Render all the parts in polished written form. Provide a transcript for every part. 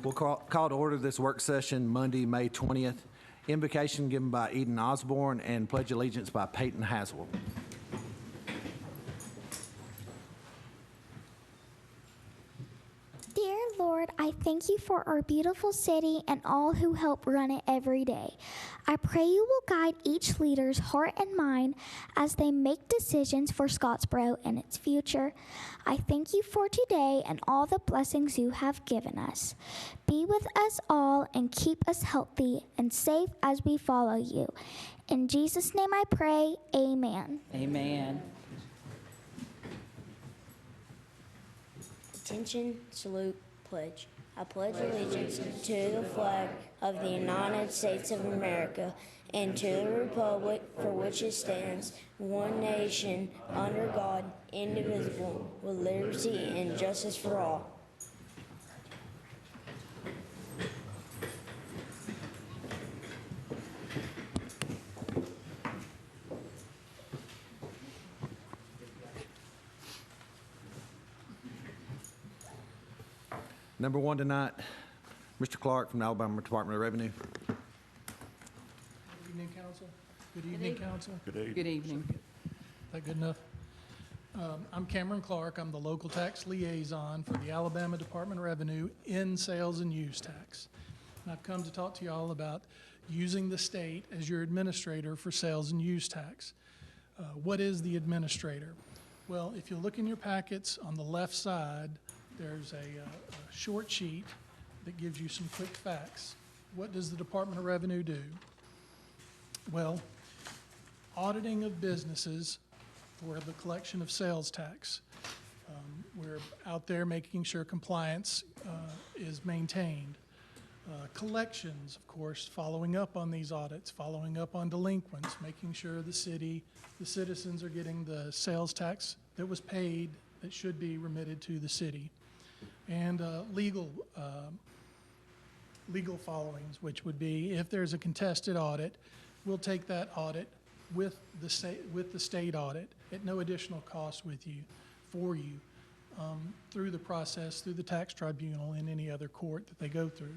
We'll call to order this work session Monday, May 20th. Invocation given by Eden Osborne and pledge allegiance by Peyton Haswell. Dear Lord, I thank you for our beautiful city and all who help run it every day. I pray you will guide each leader's heart and mind as they make decisions for Scottsboro and its future. I thank you for today and all the blessings you have given us. Be with us all and keep us healthy and safe as we follow you. In Jesus' name I pray, amen. Amen. Attention, salute, pledge. I pledge allegiance to the flag of the United States of America and to the republic for which it stands, one nation, under God, indivisible, with liberty and justice for all. Number one tonight, Mr. Clark from the Alabama Department of Revenue. Good evening, Council. Good evening, Council. Good evening. Is that good enough? I'm Cameron Clark. I'm the local tax liaison for the Alabama Department of Revenue in sales and use tax. And I've come to talk to you all about using the state as your administrator for sales and use tax. What is the administrator? Well, if you look in your packets on the left side, there's a short sheet that gives you some quick facts. What does the Department of Revenue do? Well, auditing of businesses for the collection of sales tax. We're out there making sure compliance is maintained. Collections, of course, following up on these audits, following up on delinquents, making sure the citizens are getting the sales tax that was paid that should be remitted to the city. And legal followings, which would be if there's a contested audit, we'll take that audit with the state audit at no additional cost for you through the process, through the tax tribunal and any other court that they go through.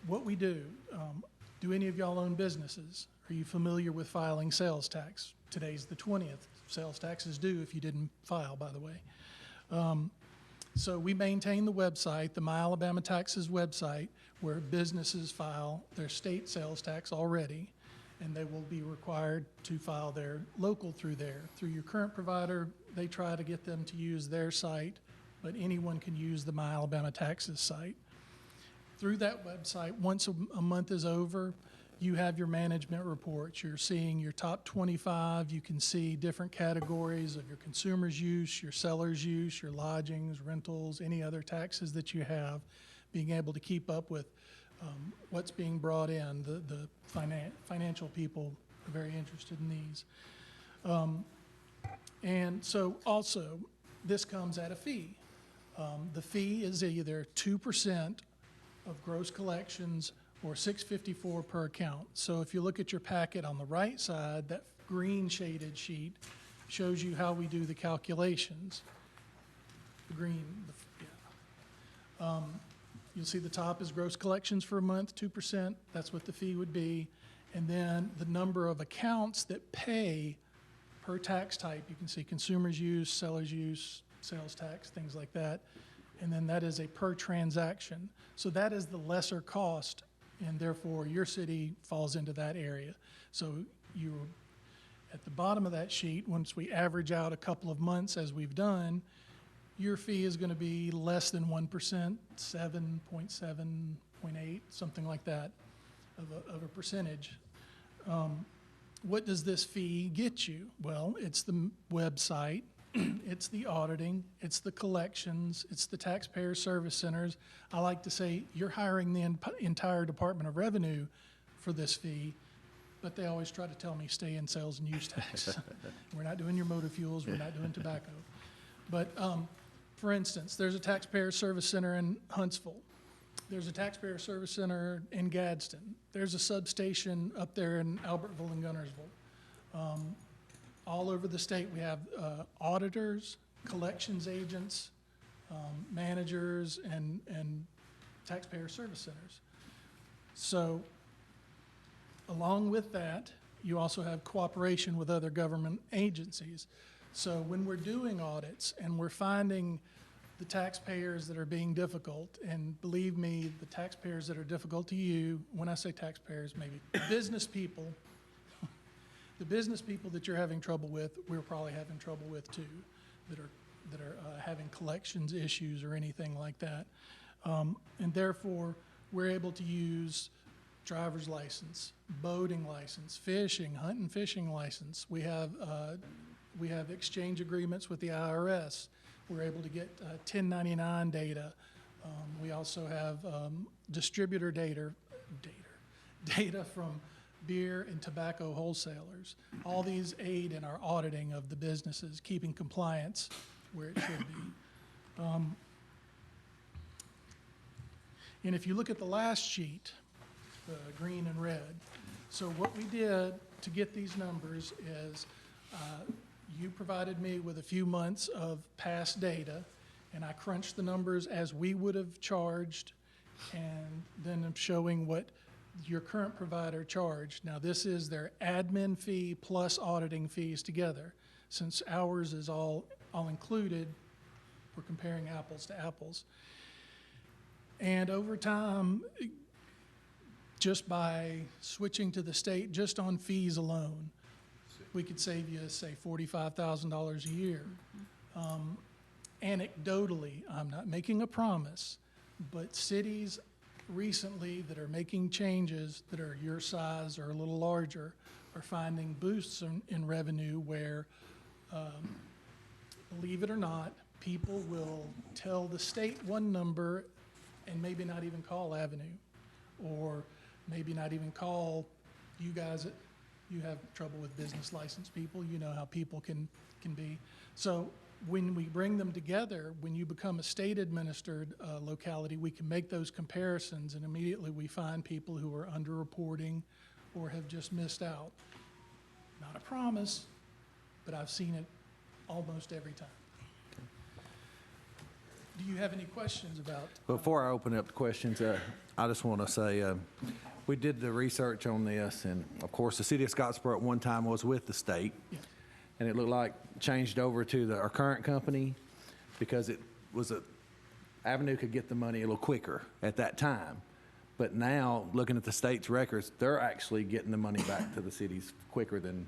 What we do any of y'all own businesses? Are you familiar with filing sales tax? Today's the 20th. Sales tax is due if you didn't file, by the way. So we maintain the website, the My Alabama Taxes website, where businesses file their state sales tax already, and they will be required to file their local through there. Through your current provider, they try to get them to use their site, but anyone can use the My Alabama Taxes site. Through that website, once a month is over, you have your management reports. You're seeing your top 25. You can see different categories of your consumer's use, your seller's use, your lodgings, rentals, any other taxes that you have, being able to keep up with what's being brought in. The financial people are very interested in these. And so also, this comes at a fee. The fee is either 2% of gross collections or $6.54 per account. So if you look at your packet on the right side, that green shaded sheet shows you how we do the calculations. The green, you'll see the top is gross collections for a month, 2%. That's what the fee would be. And then the number of accounts that pay per tax type. You can see consumer's use, seller's use, sales tax, things like that. And then that is a per transaction. So that is the lesser cost, and therefore your city falls into that area. So you're at the bottom of that sheet, once we average out a couple of months as we've done, your fee is going to be less than 1%, 7.7, 0.8, something like that of a percentage. What does this fee get you? Well, it's the website, it's the auditing, it's the collections, it's the taxpayer service centers. I like to say you're hiring the entire Department of Revenue for this fee, but they always try to tell me stay in sales and use tax. We're not doing your motor fuels, we're not doing tobacco. But for instance, there's a taxpayer service center in Huntsville. There's a taxpayer service center in Gadsden. There's a substation up there in Albertville and Gunnersville. All over the state, we have auditors, collections agents, managers, and taxpayer service centers. So along with that, you also have cooperation with other government agencies. So when we're doing audits and we're finding the taxpayers that are being difficult, and believe me, the taxpayers that are difficult to you, when I say taxpayers, maybe business people, the business people that you're having trouble with, we're probably having trouble with too, that are having collections issues or anything like that. And therefore, we're able to use driver's license, boating license, fishing, hunt and fishing license. We have exchange agreements with the IRS. We're able to get 1099 data. We also have distributor data from beer and tobacco wholesalers. All these aid in our auditing of the businesses, keeping compliance where it should be. And if you look at the last sheet, the green and red, so what we did to get these numbers is you provided me with a few months of past data, and I crunched the numbers as we would have charged, and then I'm showing what your current provider charged. Now, this is their admin fee plus auditing fees together. Since ours is all included, we're comparing apples to apples. And over time, just by switching to the state, just on fees alone, we could save you, say, $45,000 a year. Anecdotally, I'm not making a promise, but cities recently that are making changes that are your size or a little larger are finding boosts in revenue where, believe it or not, people will tell the state one number and maybe not even call Avenue, or maybe not even call you guys. You have trouble with business license people. You know how people can be. So when we bring them together, when you become a state-administered locality, we can make those comparisons, and immediately we find people who are underreporting or have just missed out. Not a promise, but I've seen it almost every time. Do you have any questions about? Before I open up the questions, I just want to say we did the research on this, and of course, the city of Scottsboro at one time was with the state, Yeah. and it looked like changed over to our current company because it was Avenue could get the money a little quicker at that time. But now, looking at the state's records, they're actually getting the money back to the cities quicker than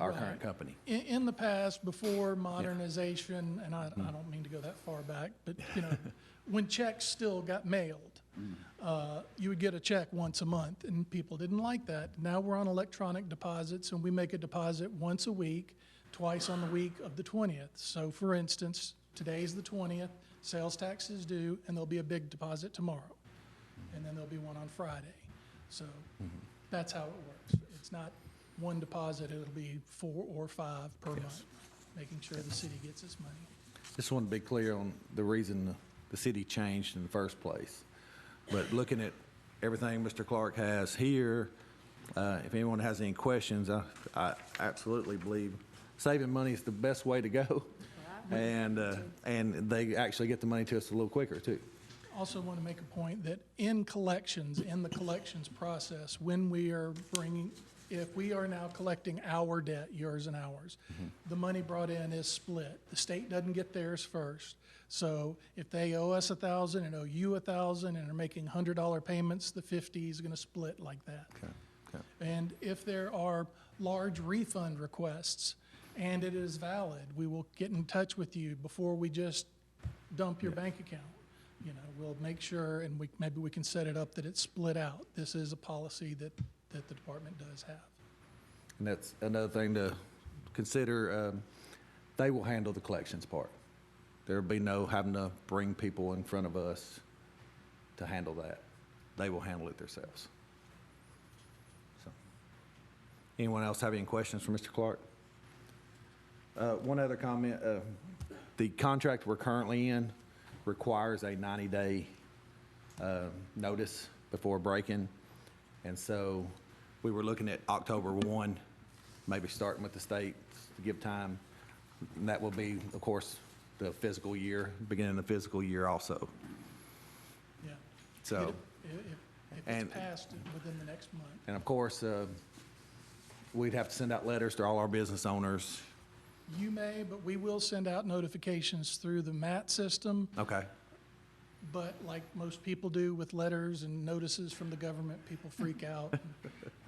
our Right. current company. In the past, before modernization, and I don't mean to go that far back, but when checks still got mailed, you would get a check once a month, and people didn't like that. Now we're on electronic deposits, and we make a deposit once a week, twice on the week of the 20th. So for instance, today's the 20th, sales tax is due, and there'll be a big deposit tomorrow, and then there'll be one on Friday. So that's how it works. It's not one deposit, it'll be 4 or 5 per month, making sure the city gets its money. Just want to be clear on the reason the city changed in the first place. But looking at everything Mr. Clark has here, if anyone has any questions, I absolutely believe saving money is the best way to go. And they actually get the money to us a little quicker too. Also want to make a point that in collections, in the collections process, when we are if we are now collecting our debt, yours and ours, the money brought in is split. The state doesn't get theirs first. So if they owe us $1,000 and owe you $1,000 and are making $100 payments, the 50 is going to split like that. Okay. And if there are large refund requests and it is valid, we will get in touch with you before we just dump your bank account. We'll make sure, and maybe we can set it up that it's split out. This is a policy that the department does have. And that's another thing to consider. They will handle the collections part. There'll be no having to bring people in front of us to handle that. They will handle it themselves. So, anyone else have any questions for Mr. Clark? One other comment. The contract we're currently in requires a 90-day notice before break-in. And so we were looking at October 1, maybe starting with the state to give time. And that will be, of course, the fiscal year, beginning of the fiscal year also. Yeah. So, If And- it's passed within the next month. and of course, we'd have to send out letters to all our business owners. You may, but we will send out notifications through the MAT system. Okay. But like most people do with letters and notices from the government, people freak out.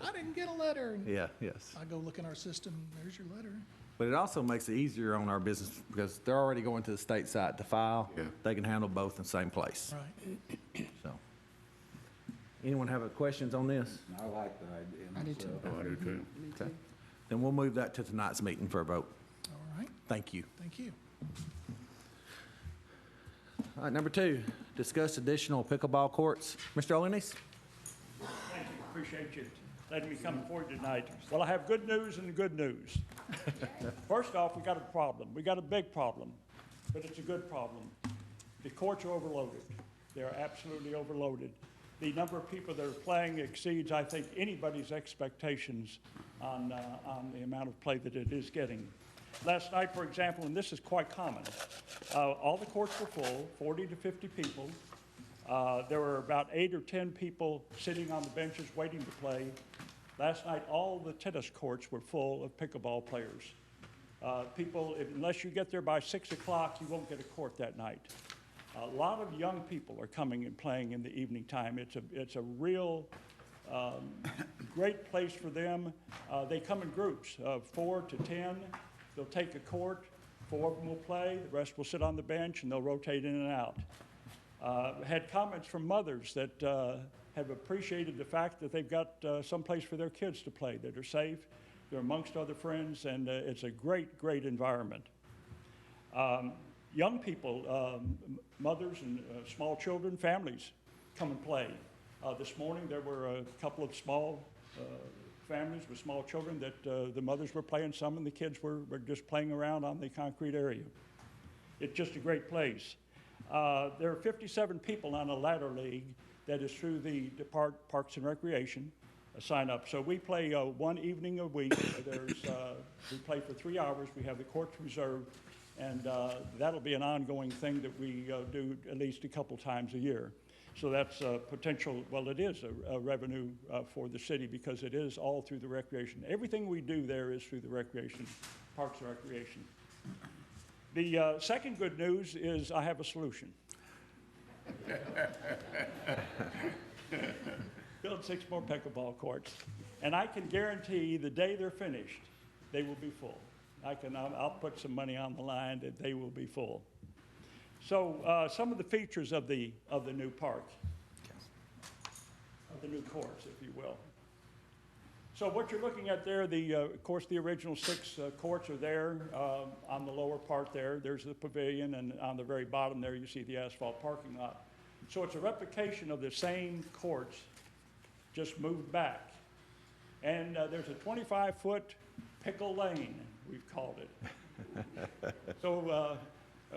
I didn't get a letter. And Yeah, yes. I go look in our system, there's your letter. But it also makes it easier on our business because they're already going to the state site to file. Yeah. They can handle both in the same place. Right. So, anyone have questions on this? I like the idea I do too. myself. Oh, I do too. Okay. Then we'll move that to tonight's meeting for a vote. All right, Thank you. thank you. All right, number 2, discuss additional pickleball courts. Mr. Olenis? Thank you, appreciate you letting me come forward tonight. Well, I have good news and good news. First off, we got a problem. We got a big problem, but it's a good problem. The courts are overloaded. They're absolutely overloaded. The number of people that are playing exceeds, I think, anybody's expectations on the amount of play that it is getting. Last night, for example, and this is quite common, all the courts were full, 40 to 50 people. There were about 8 or 10 people sitting on the benches waiting to play. Last night, all the tennis courts were full of pickleball players. People, unless you get there by 6 o'clock, you won't get a court that night. A lot of young people are coming and playing in the evening time. It's a real great place for them. They come in groups of 4 to 10. They'll take a court, 4 of them will play, the rest will sit on the bench, and they'll rotate in and out. Had comments from mothers that have appreciated the fact that they've got some place for their kids to play, that are safe, they're amongst other friends, and it's a great, great environment. Young people, mothers and small children, families come and play. This morning there were a couple of small families with small children that the mothers were playing some and the kids were just playing around on the concrete area. It's just a great place. There are 57 people on a ladder league that is through the Parks and Recreation sign up. So we play one evening a week. We play for 3 hours. We have the courts reserved, and that'll be an ongoing thing that we do at least a couple times a year. So that's potential, well, it is a revenue for the city because it is all through the recreation. Everything we do there is through the recreation, Parks and Recreation. The second good news is I have a solution. Build 6 more pickleball courts, and I can guarantee the day they're finished, they will be full. I'll put some money on the line that they will be full. So some of the features of the new park, of the new courts, if you will. So what you're looking at there, of course, the original 6 courts are there. On the lower part there, there's the pavilion, and on the very bottom there, you see the asphalt parking lot. So it's a replication of the same courts, just moved back. And there's a 25-foot pickle lane, we've called it. So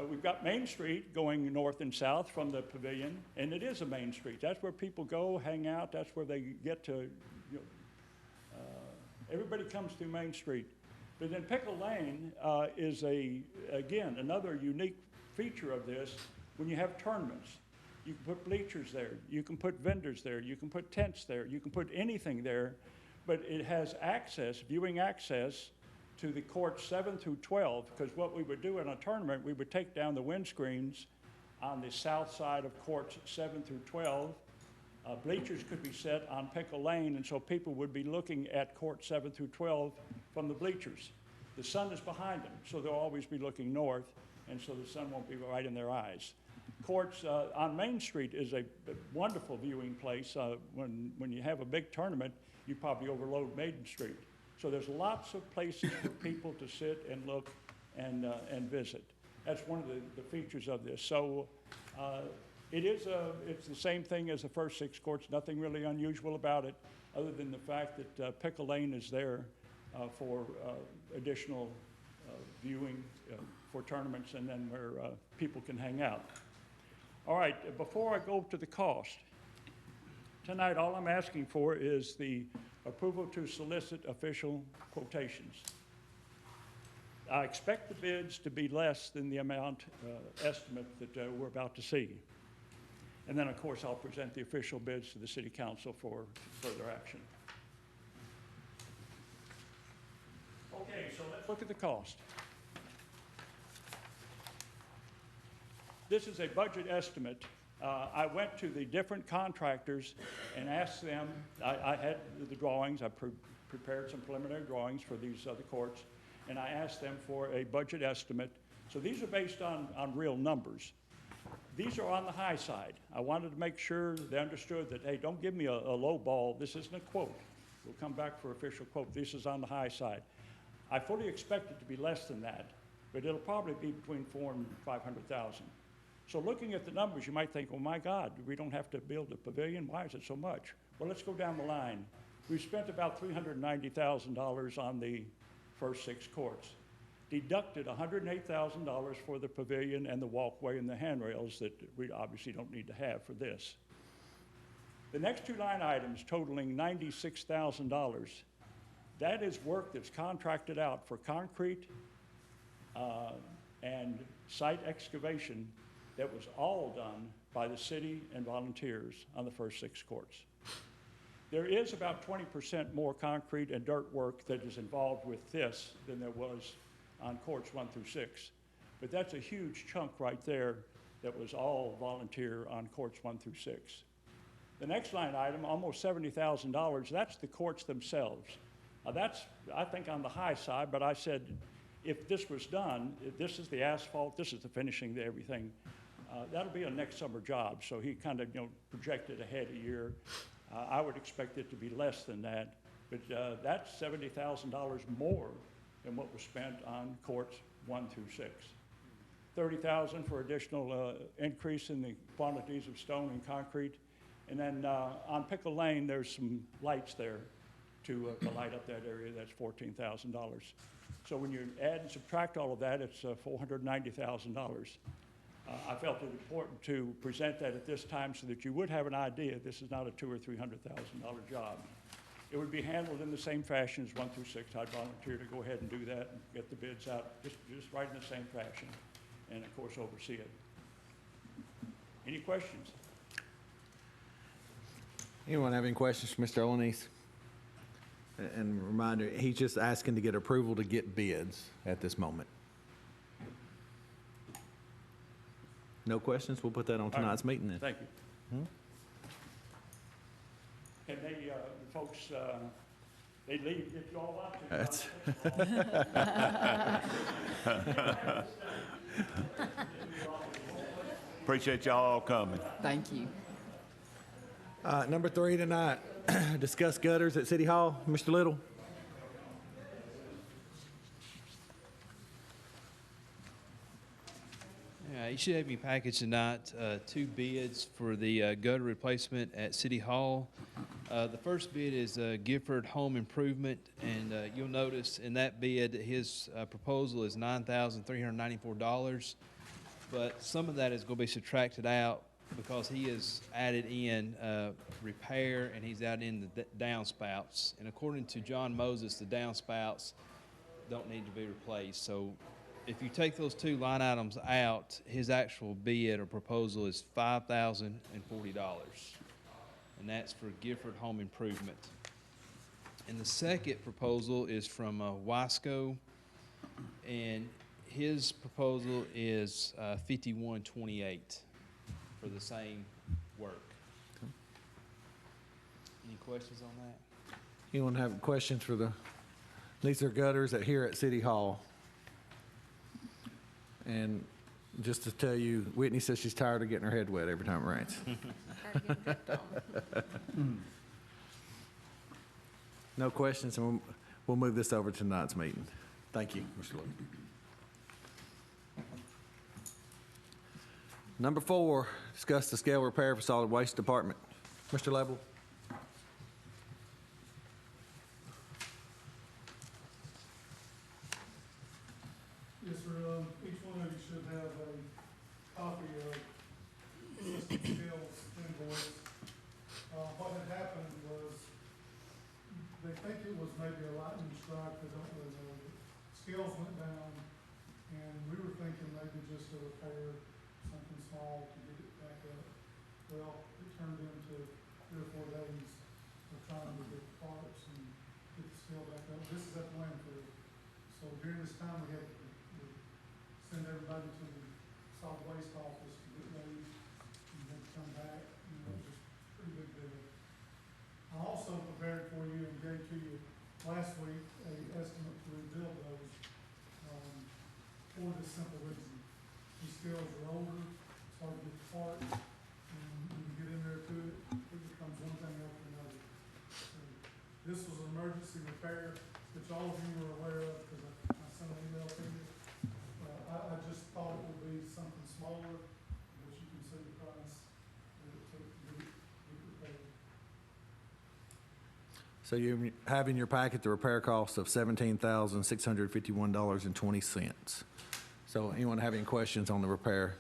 we've got Main Street going north and south from the pavilion, and it is a main street. That's where people go, hang out. That's where they get to, everybody comes through Main Street. But then Pickle Lane is, again, another unique feature of this. When you have tournaments, you can put bleachers there, you can put vendors there, you can put tents there, you can put anything there, but it has access, viewing access, to the courts 7 through 12, because what we would do in a tournament, we would take down the windscreens on the south side of courts 7 through 12. Bleachers could be set on Pickle Lane, and so people would be looking at court 7 through 12 from the bleachers. The sun is behind them, so they'll always be looking north, and so the sun won't be right in their eyes. Courts on Main Street is a wonderful viewing place. When you have a big tournament, you probably overload Main Street. So there's lots of places for people to sit and look and visit. That's one of the features of this. So it's the same thing as the first 6 courts, nothing really unusual about it, other than the fact that Pickle Lane is there for additional viewing for tournaments and then where people can hang out. All right, before I go to the cost, tonight all I'm asking for is the approval to solicit official quotations. I expect the bids to be less than the amount estimate that we're about to see. And then, of course, I'll present the official bids to the city council for further action. Okay, so let's look at the cost. This is a budget estimate. I went to the different contractors and asked them, I had the drawings, I prepared some preliminary drawings for these other courts, and I asked them for a budget estimate. So these are based on real numbers. These are on the high side. I wanted to make sure they understood that, hey, don't give me a low ball. This isn't a quote. We'll come back for official quote. This is on the high side. I fully expect it to be less than that, but it'll probably be between $400,000 and $500,000. So looking at the numbers, you might think, oh my God, we don't have to build a pavilion. Why is it so much? Well, let's go down the line. We've spent about $390,000 on the first 6 courts. Deducted $108,000 for the pavilion and the walkway and the handrails that we obviously don't need to have for this. The next 2 line items totaling $96,000, that is work that's contracted out for concrete and site excavation that was all done by the city and volunteers on the first 6 courts. There is about 20% more concrete and dirt work that is involved with this than there was on courts 1 through 6. But that's a huge chunk right there that was all volunteer on courts 1 through 6. The next line item, almost $70,000, that's the courts themselves. That's, I think, on the high side, but I said, if this was done, if this is the asphalt, this is the finishing, the everything, that'll be a next summer job. So he kind of, projected ahead a year. I would expect it to be less than that, but that's $70,000 more than what was spent on courts 1 through 6. $30,000 for additional increase in the quantities of stone and concrete. And then on Pickle Lane, there's some lights there to light up that area. That's $14,000. So when you add and subtract all of that, it's $490,000. I felt it important to present that at this time so that you would have an idea. This is not a $200,000 or $300,000 job. It would be handled in the same fashion as 1 through 6. I'd volunteer to go ahead and do that and get the bids out just right in the same fashion, and of course oversee it. Any questions? Anyone have any questions for Mr. Olanese? And reminder, he's just asking to get approval to get bids at this moment. No questions? We'll put that on tonight's meeting then. Thank you. And they, the folks, they leave if you all want to. Appreciate y'all coming. Thank you. Number 3 tonight, discuss gutters at City Hall. Mr. Little. You should have in your package tonight 2 bids for the gutter replacement at City Hall. The first bid is Gifford Home Improvement, and you'll notice in that bid his proposal is $9,394, but some of that is going to be subtracted out because he has added in repair and he's added in the downspouts. And according to John Moses, the downspouts don't need to be replaced. So if you take those 2 line items out, his actual bid or proposal is $5,040. And that's for Gifford Home Improvement. And the second proposal is from Wasco, and his proposal is $5128 for the same work. Okay. Any questions on that? Anyone have questions for these are gutters here at City Hall. And just to tell you, Whitney says she's tired of getting her head wet every time it rains. No questions, and we'll move this over to tonight's meeting. Thank you, Mr. Little. Number 4, discuss the scale repair for solid waste department. Mr. Level. Yes, sir. Each one of you should have a copy of system scale invoice. What had happened was, they think it was maybe a lightning strike, they don't really know. The scales went down, and we were thinking maybe just a repair, something small to get it back up. Well, it turned into 3 or 4 days of trying to get parts and get the steel back up. This is at the landfill. So during this time, we had to send everybody to the solid waste office to get those, and then come back, you know, just pretty big deal. I also prepared for you and gave to you last week a estimate to rebuild those, for this simple reason. These steels are older, it's hard to get the part, and when you get in there to it, it becomes one thing after another. So this was an emergency repair, which all of you were aware of, because I sent an email to you. I just thought it would be something smaller, but you can see the price that it took to get repaired. So you have in your packet the repair cost of $17,651.20. So anyone have any questions on the repair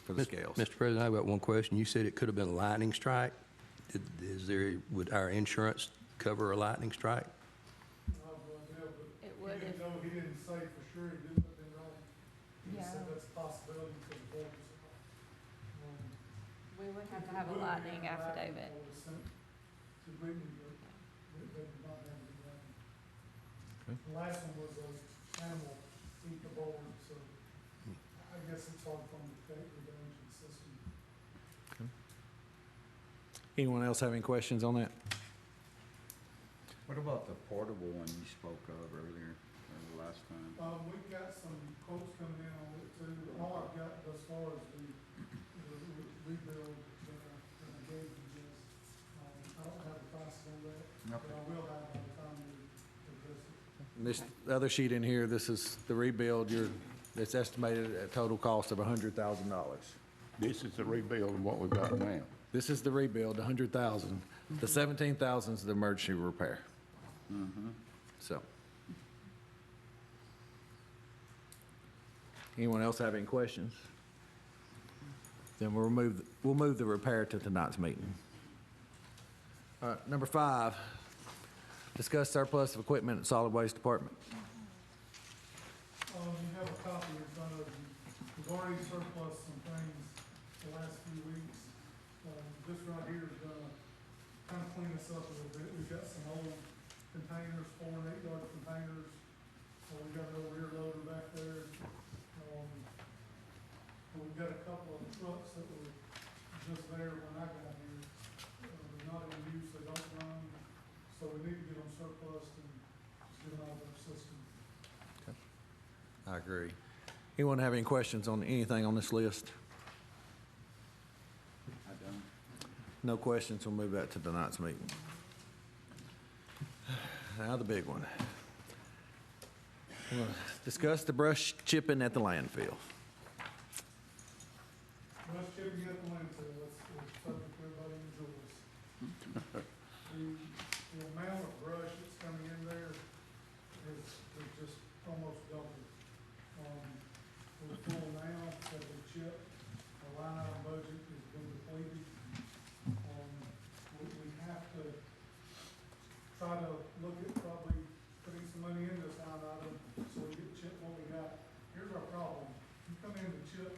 for the scales? Mr. President, I've got one question. You said it could have been a lightning strike. Would our insurance cover a lightning strike? It would if, He didn't say for sure, he didn't, but then right. He Yeah. said that's a possibility for the voltage. we would have to have a lightning affidavit. The last one was an animal eat the board, so I guess it's hard for them to take the damage to the system. Anyone else have any questions on that? What about the portable one you spoke of earlier, or the last time? We've got some quotes coming in on it too. All I've got thus far is the rebuild that I gave you just. I don't have the prices on that, but I will have by the time we address it. This other sheet in here, this is the rebuild. It's estimated at a total cost of $100,000. This is the rebuild of what we've got now. This is the rebuild, $100,000. The $17,000 is the emergency repair. So. Anyone else have any questions? Then we'll move the repair to tonight's meeting. All right, number 5, discuss surplus of equipment at solid waste department. You have a copy in front of you. We've already surplus some things the last few weeks. This right here is gonna kind of clean us up a little bit. We've got some old containers, 4 and 8 yard containers. We've got an old rear loader back there. We've got a couple of trucks that were just there when I got here. They're not in use, they don't run, so we need to get them surplus and just get them out of our system. I agree. Anyone have any questions on anything on this list? I don't. No questions, we'll move that to tonight's meeting. Now the big one. We'll discuss the brush chipping at the landfill. Brush chipping at the landfill, that's something everybody enjoys. The amount of brush that's coming in there is just almost double. We're full now, so we chip, our line item budget has been depleted. We have to try to look at probably putting some money in this line item so we get chip what we got. Here's our problem, you come in to chip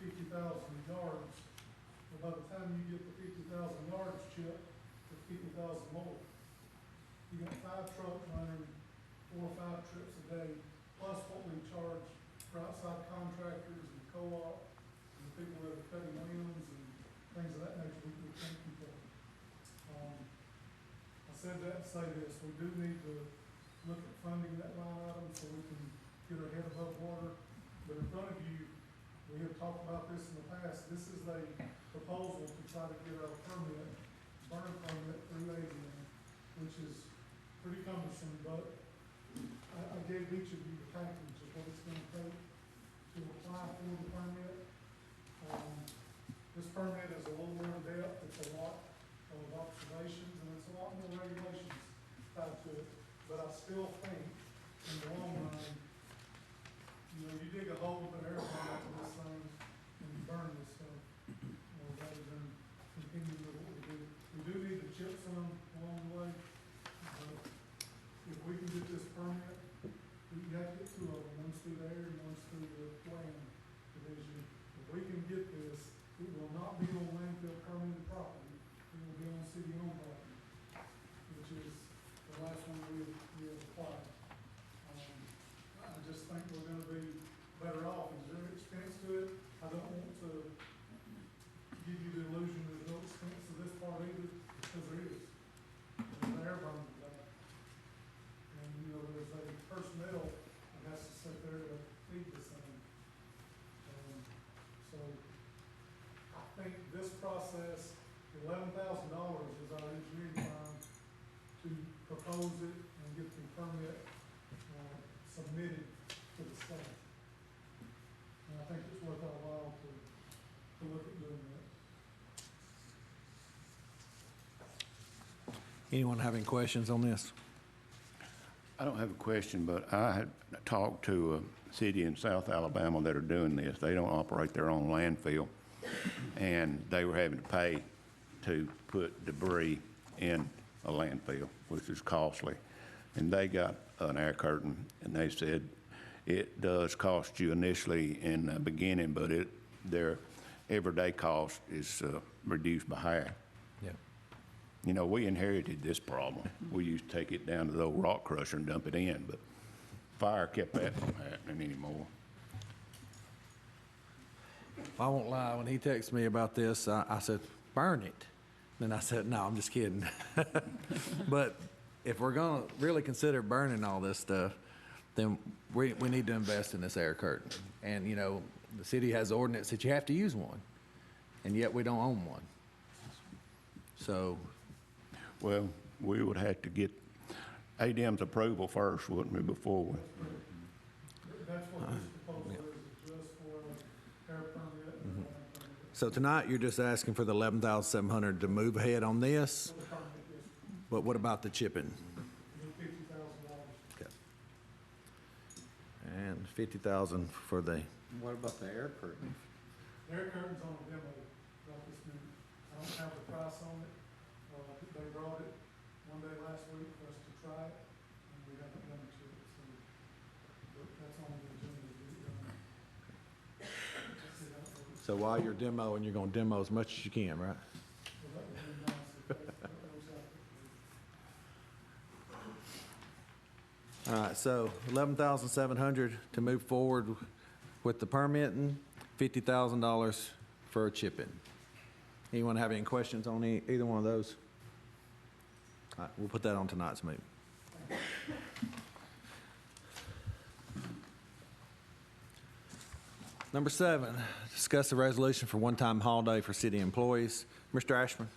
50,000 yards, but by the time you get the 50,000 yards chipped, it's 50,000 more. You got 5 trucks running 4 or 5 trips a day, plus what we charge for outside contractors and co-op and people that are cutting limbs and things of that nature we can't keep up. I said that to say this, we do need to look at funding that line item so we can get our head above water. But in front of you, we have talked about this in the past. This is a proposal to try to get our permit, burn permit through ADM, which is pretty cumbersome, but I gave each of you the package of what it's gonna take to apply for the permit. This permit is a little more in depth, it's a lot of observations, and it's a lot more regulations tied to it. But I still think, in the long run, you know, you dig a hole, put air pump into this thing, and you burn this stuff, rather than continue with what we do. We do need to chip some along the way, but if we can get this permit, you have to get 2 of them, one's through the air and one's through the land division. If we can get this, it will not be on landfill propose it and get the permit submitted to the state. And I think it's worth our while to look at doing that. Anyone have any questions on this? I don't have a question, but I had talked to a city in South Alabama that are doing this. They don't operate their own landfill, and they were having to pay to put debris in a landfill, which is costly. And they got an air curtain, and they said it does cost you initially in the beginning, but their everyday cost is reduced by half. Yeah. You know, we inherited this problem. We used to take it down to the old rock crusher and dump it in, but fire kept that from happening anymore. I won't lie, when he texted me about this, I said, burn it. Then I said, no, I'm just kidding. But if we're gonna really consider burning all this stuff, then we need to invest in this air curtain. And, you know, the city has ordinance that you have to use one, and yet we don't own one. So, Well, we would have to get ADM's approval first, wouldn't we, before we? That's what this proposal is just for air permit and land permit. so tonight you're just asking for the 11,700 to move ahead on this, For the permit, yes, but what about the chipping? we need $50,000. Okay. And 50,000 for the, What about the air curtain? Air curtain's on a demo right this minute. I don't have the price on it. They brought it one day last week for us to try it, and we haven't done it yet, so but that's on the agenda to get it done. Let's see how it goes. so while you're demoing, you're gonna demo as much as you can, right? So that would be nice if that works out. All right, so 11,700 to move forward with the permitting, $50,000 for a chipping. Anyone have any questions on either one of those? All right, we'll put that on tonight's meeting. Number 7, discuss the resolution for one-time holiday for city employees. Mr. Ashburn?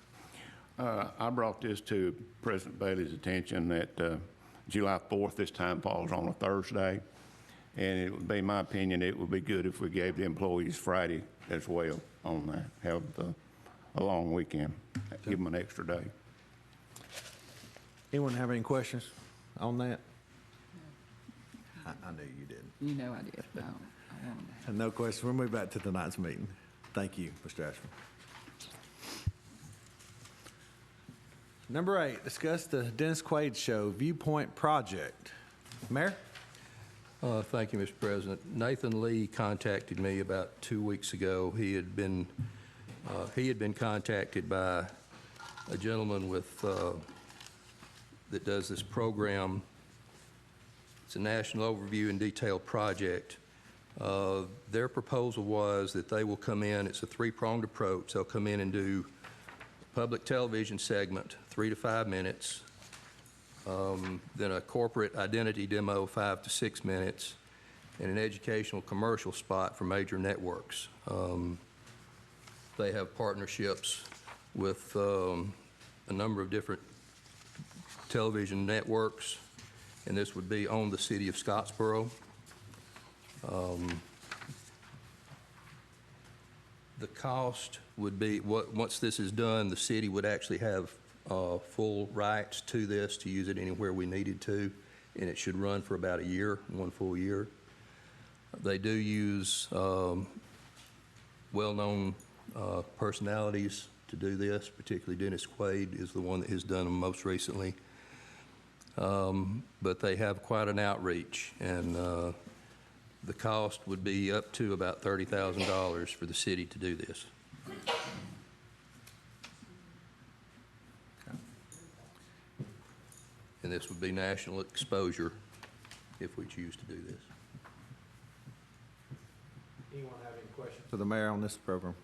I brought this to President Bailey's attention that July 4th this time falls on a Thursday, and it would be my opinion it would be good if we gave the employees Friday as well on that, have a long weekend, give them an extra day. Anyone have any questions on that? I knew you didn't. You know I did. No, I wanted to. No question. We'll move back to tonight's meeting. Thank you, Mr. Ashford. Number 8, discuss the Dennis Quaid Show Viewpoint Project. Mayor? Thank you, Mr. President. Nathan Lee contacted me about 2 weeks ago. He had been contacted by a gentleman with that does this program. It's a national overview and detailed project. Their proposal was that they will come in, it's a 3-pronged approach. They'll come in and do a public television segment, 3 to 5 minutes, then a corporate identity demo, 5 to 6 minutes, and an educational commercial spot for major networks. They have partnerships with a number of different television networks, and this would be on the city of Scottsboro. The cost would be, once this is done, the city would actually have full rights to this, to use it anywhere we needed to, and it should run for about a year, 1 full year. They do use well-known personalities to do this, particularly Dennis Quaid is the one that has done them most recently. But they have quite an outreach, and the cost would be up to about $30,000 for the city to do this. And this would be national exposure if we choose to do this. Anyone have any questions for the mayor on this program?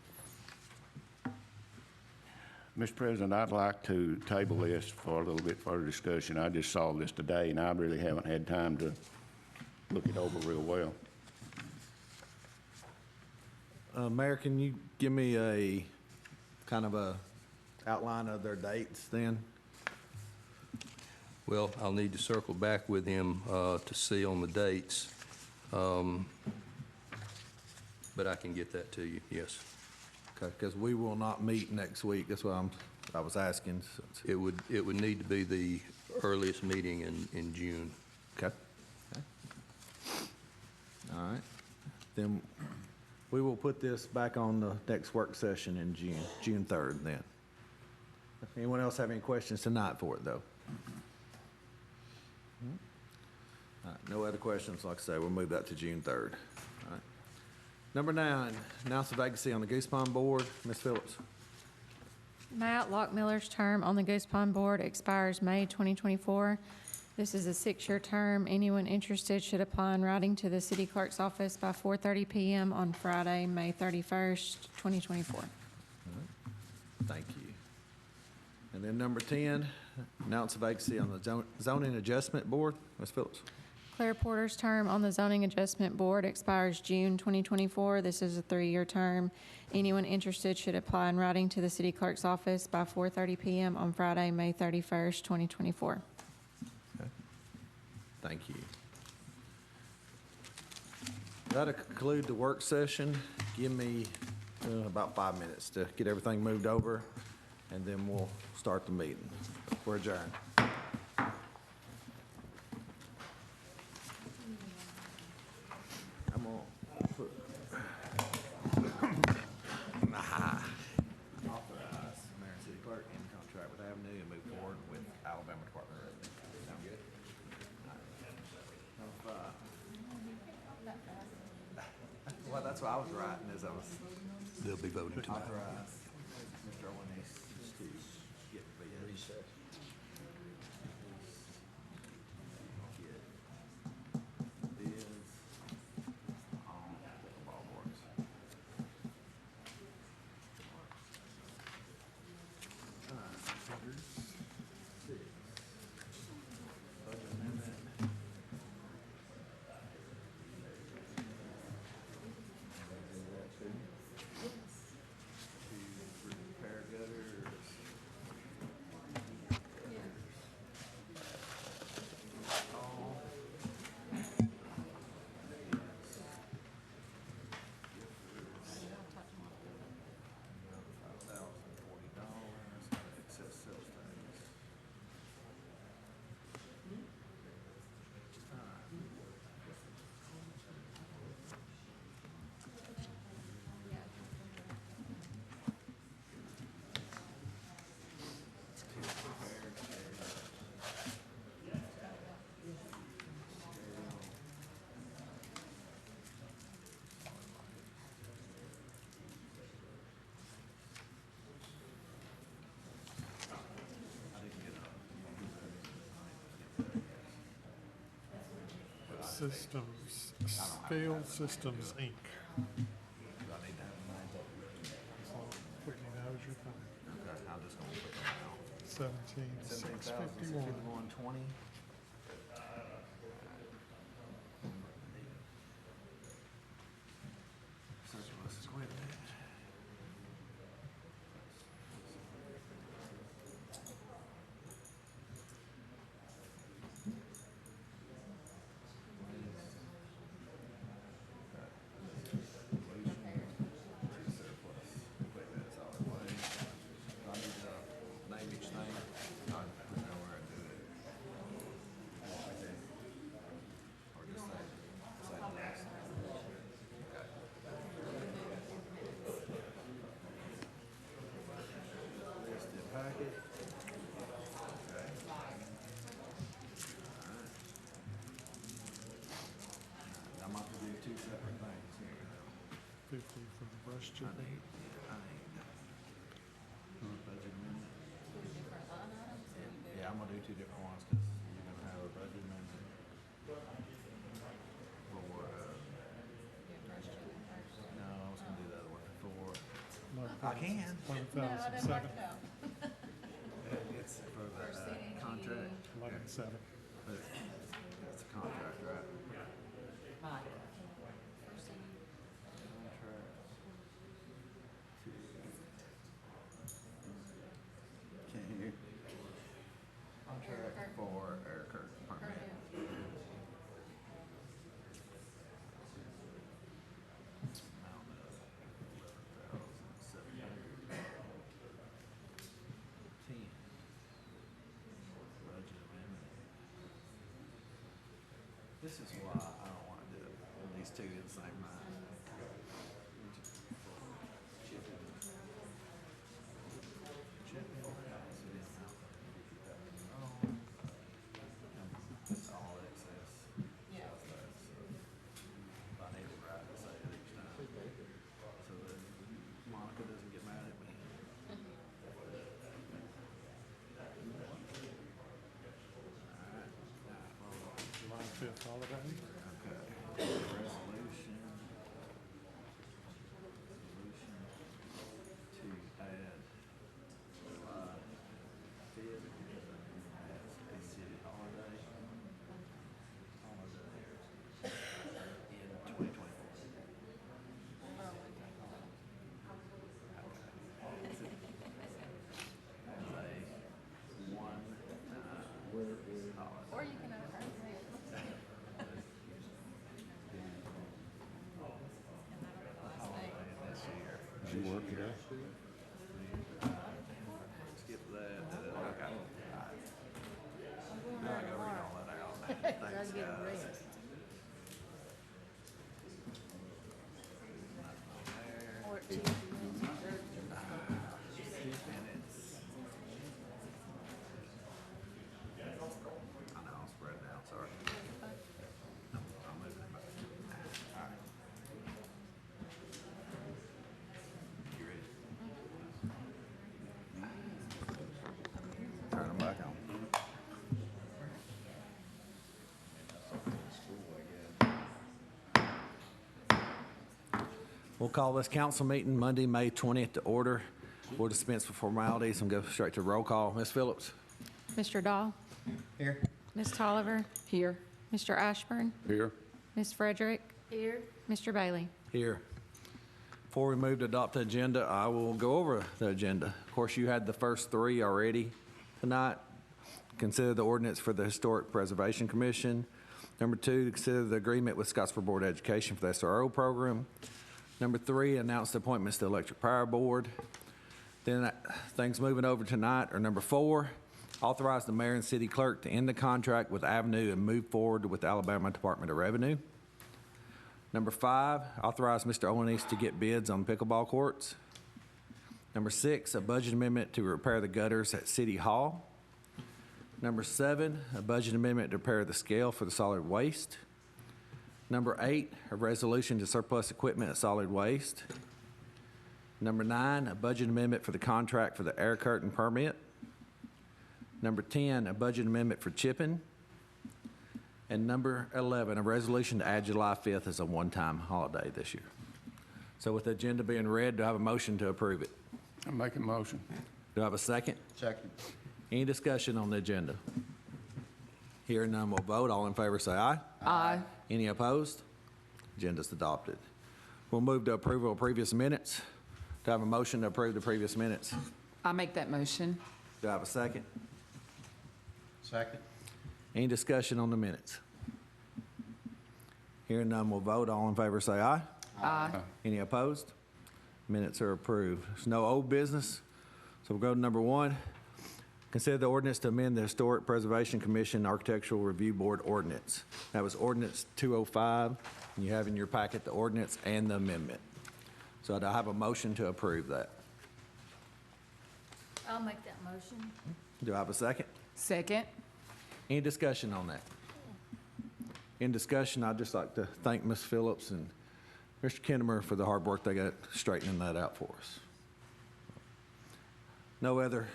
Mr. President, I'd like to table this for a little bit further discussion. I just saw this today, and I really haven't had time to look it over real well. Mayor, can you give me a kind of a outline of their dates then? Well, I'll need to circle back with him to see on the dates, but I can get that to you, yes. Okay, because we will not meet next week. That's what I was asking. It would need to be the earliest meeting in June. Okay. All right. Then we will put this back on the next work session in June 3rd then. Anyone else have any questions tonight for it, though? All right, no other questions. Like I say, we'll move that to June 3rd. All right. Number 9, announce the vacancy on the Goose Pond Board. Ms. Phillips. Matt Lockmiller's term on the Goose Pond Board expires May 2024. This is a 6-year term. Anyone interested should apply in writing to the city clerk's office by 4:30 p.m. on Friday, May 31st, 2024. Thank you. And then number 10, announce a vacancy on the Zoning Adjustment Board. Ms. Phillips. Claire Porter's term on the Zoning Adjustment Board expires June 2024. This is a 3-year term. Anyone interested should apply in writing to the city clerk's office by 4:30 p.m. on Friday, May 31st, 2024. Okay. Thank you. That'll conclude the work session. Give me about 5 minutes to get everything moved over, and then we'll start the meeting. We're adjourned. I'm on. Authorize mayor and city clerk in contract with Avenue and move forward with Alabama Department of Revenue. Sound good? Well, that's what I was writing as I was. They'll be voting tonight. Authorize Mr. Owens to get bids. Get bids on pickleball boards. Budget amendment. To repair gutters. $5,040, excess sales tax. Systems, Scale Systems, Inc. Do I need to have the names up? So, what you know is your thing. Okay, I'm just gonna put them out. 17,651. 17,651.20. Surplus equipment. Packet. Okay. I'm about to do 2 separate things here. 50 for the brush chip. Budget amendment. Yeah, I'm gonna do 2 different ones, because you're gonna have a budget amendment. For, no, I was gonna do the other one for, I can. 11,007. It's for the contract. 11,700. But it's a contract, right? Contract for This is why I don't want to do it. These two in the same night. All excess. Yeah. If I need it right, I say it each time. So that Monica doesn't get mad at me. July 5th holiday. Okay. Resolution. To add July 5th as a city holiday. In 2024. Or you can Did you work today? Skip that. Okay. All right. Now I gotta read all that out. Thanks, guys. Or Minutes. I know, I'll spread it out, sorry. I'm moving it back. All right. You ready? Turn them back on. We'll call this council meeting Monday, May 20th to order. We'll dispense with formalities and go straight to roll call. Ms. Phillips? Mr. Dahl? Here. Ms. Tolliver? Here. Mr. Ashburn? Here. Ms. Frederick? Here. Mr. Bailey? Here. Before we move to adopt the agenda, I will go over the agenda. Of course, you had the first three already tonight. Consider the ordinance for the Historic Preservation Commission. Number 2, to consider the agreement with Scottsboro Board of Education for the SRO program. Number 3, announce the appointments to the Electric Power Board. Then things moving over tonight are number 4, authorize the mayor and city clerk to end the contract with Avenue and move forward with the Alabama Department of Revenue. Number 5, authorize Mr. Olenese to get bids on pickleball courts. Number 6, a budget amendment to repair the gutters at City Hall. Number 7, a budget amendment to repair the scale for the solid waste. Number 8, a resolution to surplus equipment at solid waste. Number 9, a budget amendment for the contract for the air curtain permit. Number 10, a budget amendment for chipping. And number 11, a resolution to add July 5th as a one-time holiday this year. So with the agenda being read, do I have a motion to approve it? I'm making a motion. Do I have a second? Second. Any discussion on the agenda? Hearing none, we'll vote. All in favor say aye. Aye. Any opposed? Agenda's adopted. We'll move to approval of previous minutes. Do I have a motion to approve the previous minutes? I make that motion. Do I have a second? Second. Any discussion on the minutes? Hearing none, we'll vote. All in favor say aye. Aye. Any opposed? Minutes are approved. There's no old business, so we'll go to number 1. Consider the ordinance to amend the Historic Preservation Commission Architectural Review Board ordinance. That was ordinance 205, and you have in your packet the ordinance and the amendment. So do I have a motion to approve that? I'll make that motion. Do I have a second? Second. Any discussion on that? In discussion, I'd just like to thank Ms. Phillips and Mr. Kinnemer for the hard work they got straightening that out for us. No other.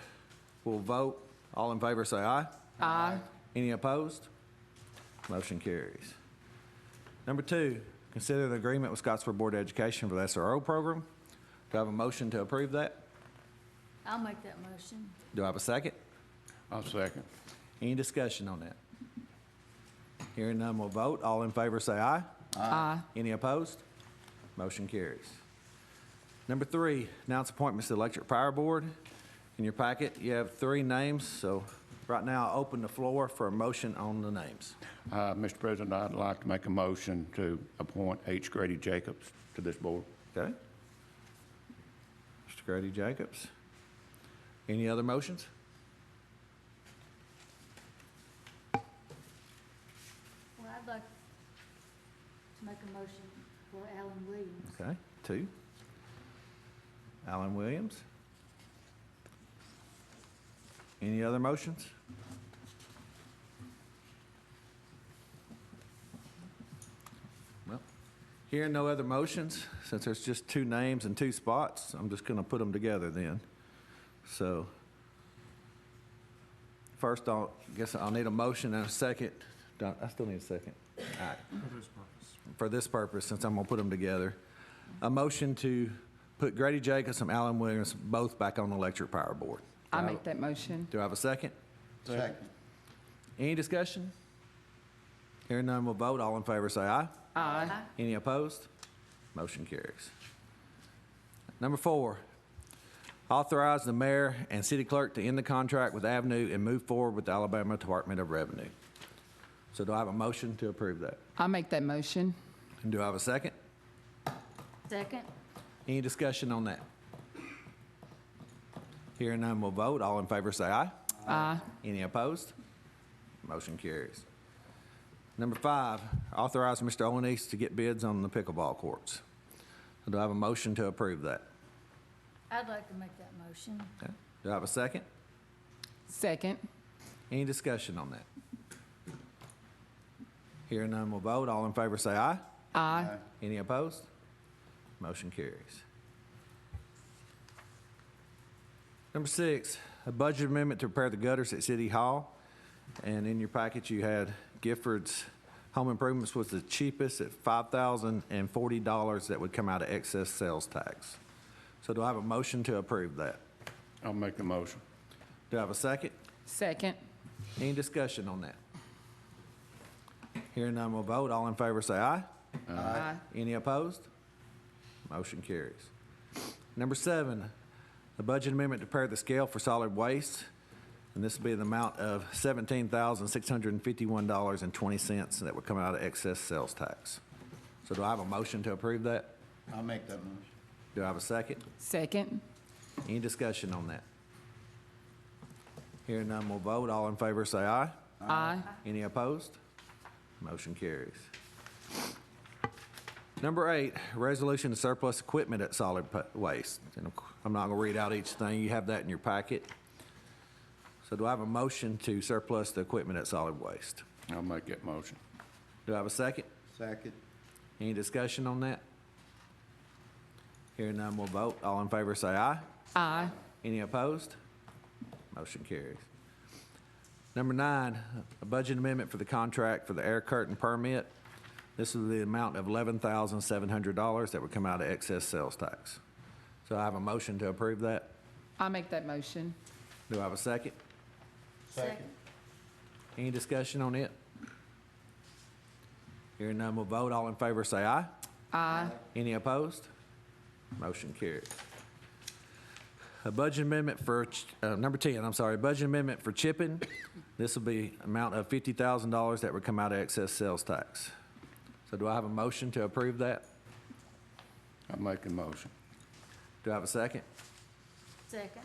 We'll vote. All in favor say aye. Aye. Any opposed? Motion carries. Number 2, consider the agreement with Scottsboro Board of Education for the SRO program. Do I have a motion to approve that? I'll make that motion. Do I have a second? I'll second. Any discussion on that? Hearing none, we'll vote. All in favor say aye. Aye. Any opposed? Motion carries. Number 3, announce appointments to the Electric Power Board. In your packet, you have 3 names, so right now I'll open the floor for a motion on the names. Mr. President, I'd like to make a motion to appoint H. Grady Jacobs to this board. Okay? Mr. Grady Jacobs. Any other motions? Well, I'd like Make a motion for Alan Williams. Okay, 2. Alan Williams. Any other motions? Well, hearing no other motions, since there's just 2 names and 2 spots, I'm just going to put them together then. So first, I guess I'll need a motion and a second. I still need a second. All right. For this purpose, since I'm going to put them together, a motion to put Grady Jacobs and Alan Williams both back on the electric power board. I make that motion. Do I have a second? Second. Any discussion? Hearing none, we'll vote. All in favor say aye. Aye. Any opposed? Motion carries. Number 4, authorize the mayor and city clerk to end the contract with Avenue and move forward with the Alabama Department of Revenue. So do I have a motion to approve that? I make that motion. And do I have a second? Second. Any discussion on that? Hearing none, we'll vote. All in favor say aye. Aye. Any opposed? Motion carries. Number 5, authorize Mr. Olenese to get bids on the pickleball courts. Do I have a motion to approve that? I'd like to make that motion. Okay. Do I have a second? Second. Any discussion on that? Hearing none, we'll vote. All in favor say aye. Aye. Any opposed? Motion carries. Number 6, a budget amendment to repair the gutters at City Hall. And in your package, you had Gifford's Home Improvements was the cheapest at $5,040 that would come out of excess sales tax. So do I have a motion to approve that? I'll make the motion. Do I have a second? Second. Any discussion on that? Hearing none, we'll vote. All in favor say aye. Aye. Any opposed? Motion carries. Number 7, a budget amendment to repair the scale for solid waste, and this will be the amount of $17,651.20 that would come out of excess sales tax. So do I have a motion to approve that? I'll make that motion. Do I have a second? Second. Any discussion on that? Hearing none, we'll vote. All in favor say aye. Aye. Any opposed? Motion carries. Number 8, resolution to surplus equipment at solid waste. And I'm not going to read out each thing. You have that in your packet. So do I have a motion to surplus the equipment at solid waste? I'll make that motion. Do I have a second? Second. Any discussion on that? Hearing none, we'll vote. All in favor say aye. Aye. Any opposed? Motion carries. Number 9, a budget amendment for the contract for the air curtain permit. This is the amount of $11,700 that would come out of excess sales tax. So I have a motion to approve that. I make that motion. Do I have a second? Second. Any discussion on it? Hearing none, we'll vote. All in favor say aye. Aye. Any opposed? Motion carries. A budget amendment for, number 10, I'm sorry, budget amendment for chipping. This will be amount of $50,000 that would come out of excess sales tax. So do I have a motion to approve that? I'll make the motion. Do I have a second? Second.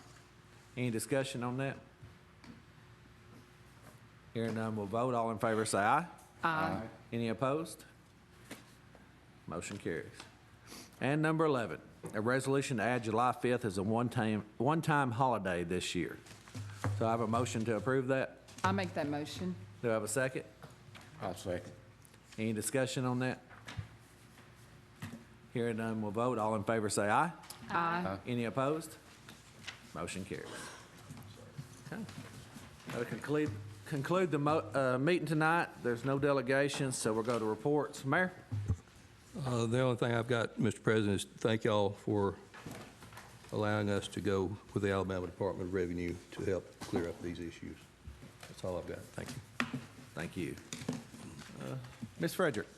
Any discussion on that? Hearing none, we'll vote. All in favor say aye. Aye. Any opposed? Motion carries. And number 11, a resolution to add July 5th as a one-time holiday this year. So I have a motion to approve that. I make that motion. Do I have a second? I'll second. Any discussion on that? Hearing none, we'll vote. All in favor say aye. Aye. Any opposed? Motion carries. Okay. That'll conclude the meeting tonight. There's no delegations, so we'll go to reports. Mayor? The only thing I've got, Mr. President, is thank y'all for allowing us to go with the Alabama Department of Revenue to help clear up these issues. That's all I've got. Thank you. Thank you. Ms. Frederick?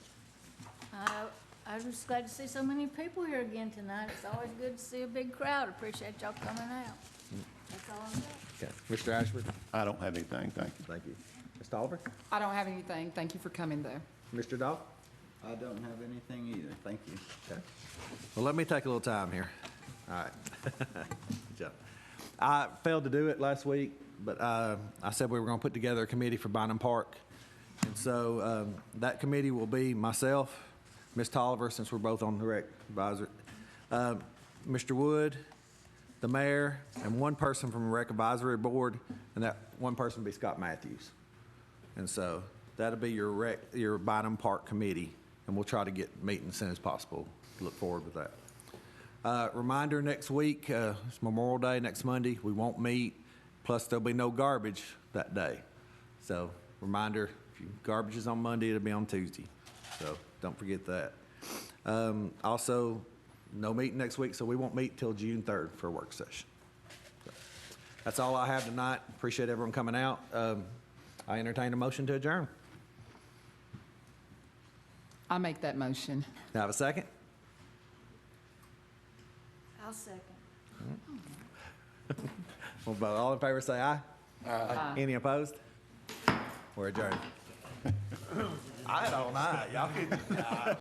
I'm just glad to see so many people here again tonight. It's always good to see a big crowd. Appreciate y'all coming out. That's all I'm saying. Okay. Mr. Ashford? I don't have anything, thank you. Thank you. Ms. Tolliver? I don't have anything. Thank you for coming, though. Mr. Dahl? I don't have anything either. Thank you. Okay. Well, let me take a little time here. All right. Good job. I failed to do it last week, but I said we were going to put together a committee for Bynum Park. And so that committee will be myself, Ms. Tolliver, since we're both on the rec advisory, Mr. Wood, the mayor, and one person from the rec advisory board, and that one person will be Scott Matthews. And so that'll be your Bynum Park committee, and we'll try to get meeting as soon as possible. Look forward with that. Reminder, next week, it's Memorial Day, next Monday, we won't meet, plus there'll be no garbage that day. So reminder, if garbage is on Monday, it'll be on Tuesday. So don't forget that. Also, no meeting next week, so we won't meet till June 3rd for a work session. So that's all I have tonight. Appreciate everyone coming out. I entertain a motion to adjourn. I make that motion. Do I have a second? I'll second. Well, all in favor say aye. Aye. Any opposed? We're adjourned. I don't know. Y'all can.